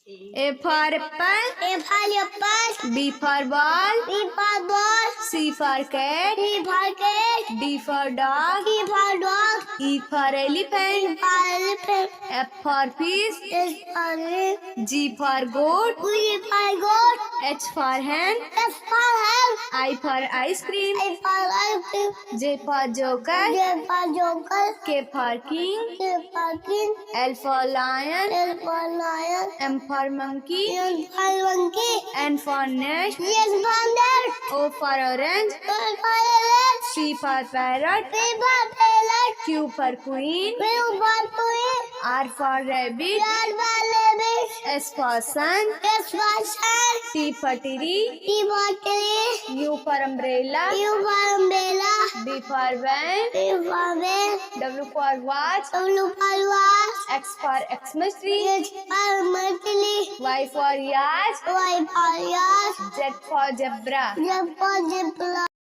A for apple. A for apple. B for ball. B for ball. C for cat. C for cat. D for dog. E for dog. E for E elephant. for elephant. F for fish. S for ring. G for goat. G for goat. H for hen. S for hen. I for ice cream. I for ice cream. J for joker. J for joker. K for king. K for king. L for lion. L for lion. M for monkey. M for monkey. N for nest. Yes for net. O for orange. O for orange. P for parrot. P for parrot. Q for queen. Q for queen. R for rabbit. R for rabbit. S for sun. S for sun. T for tree. T for tree. U for umbrella. U for umbrella. V for van. V for van. W for watch. W for watch. X for Xmas tree. H for machli. Y for yacht. Y for yacht. Z for zebra. Z for zebra.